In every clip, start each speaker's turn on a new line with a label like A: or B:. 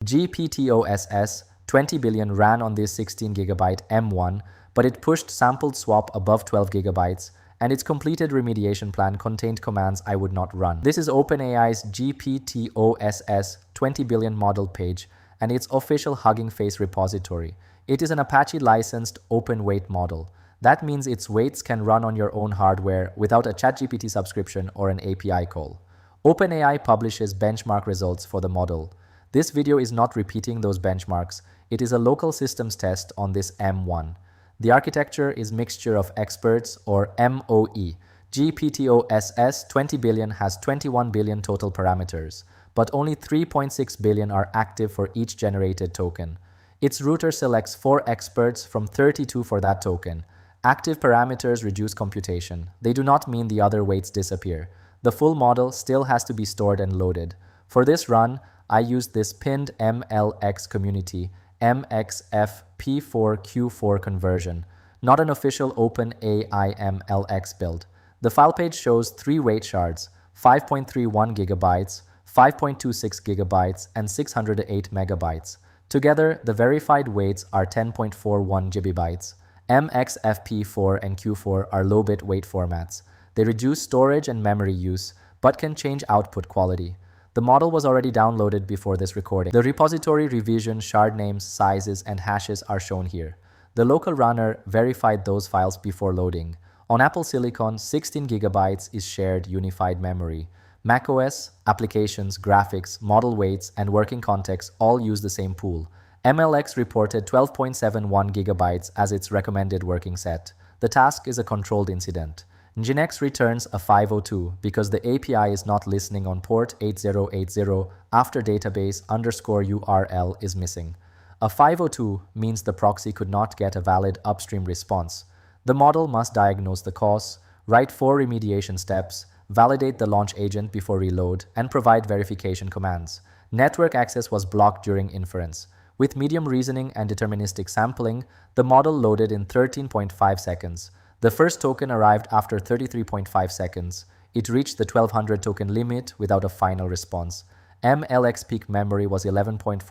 A: GPT-OSS 20B ran on this 16GB M1, but it pushed sampled swap above 12GB, and its completed remediation plan contained commands I would not run. This is OpenAI's GPT-OSS 20B model page and its official Hugging Face repository. It is an Apache licensed open weight model. That means its weights can run on your own hardware without a ChatGPT subscription or an API call. OpenAI publishes benchmark results for the model. This video is not repeating those benchmarks. It is a local systems test on this M1. The architecture is mixture of experts or MOE. GPT-OSS 20B has 21 billion total parameters, but only 3.6 billion are active for each generated token. Its router selects 4 experts from 32 for that token. Active parameters reduce computation. They do not mean the other weights disappear. The full model still has to be stored and loaded. For this run, I used this pinned MLX community MXF P4Q4 conversion, not an official OpenAI MLX build. The file page shows 3 weight shards, 5.31 GB, 5.26 GB, and 608 MB. Together, the verified weights are 10.41 GB. MXFP4 and Q4 are low-bit weight formats. They reduce storage and memory use, but can change output quality. The model was already downloaded before this recording. The repository revision, shard names, sizes, and hashes are shown here. The local runner verified those files before loading. On Apple Silicon, 16 GB is shared unified memory. macOS, applications, graphics, model weights, and working context all use the same pool. MLX reported 12.71 GB as its recommended working set. The task is a controlled incident. Nginx returns a 502 because the API is not listening on port 8080 after database_URL is missing. A 502 means the proxy could not get a valid upstream response. The model must diagnose the cause, write 4 remediation steps, validate the launch agent before reload, and provide verification commands. Network access was blocked during inference. With medium reasoning and deterministic sampling, the model loaded in 13.5 seconds. The first token arrived after 33.5 seconds. It reached the 1200 token limit without a final response. MLX peak memory was 11.46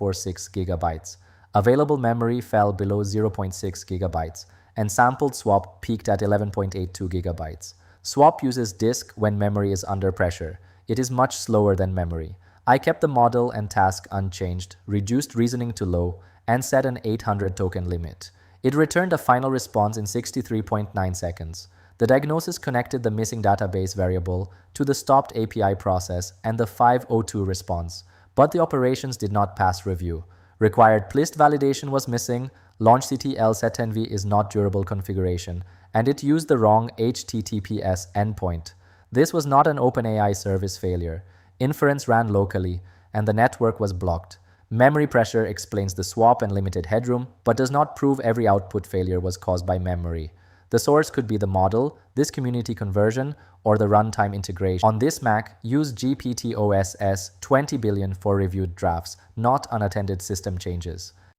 A: GB. Available memory fell below 0.6 GB, and sampled swap peaked at 11.82 GB. Swap uses disk when memory is under pressure. It is much slower than memory. I kept the model and task unchanged, reduced reasoning to low, and set an 800 token limit. It returned a final response in 63.9 seconds. The diagnosis connected the missing database variable to the stopped API process and the 502 response, but the operations did not pass review. Required plist validation was missing, launchctl setenv is not durable configuration, and it used the wrong HTTPS endpoint. This was not an OpenAI service failure. Inference ran locally, and the network was blocked. Memory pressure explains the swap and limited headroom, but does not prove every output failure was caused by memory. The source could be the model, this community conversion, or the runtime integration. On this Mac, use GPT-OSS 20B for reviewed drafts, not unattended system changes.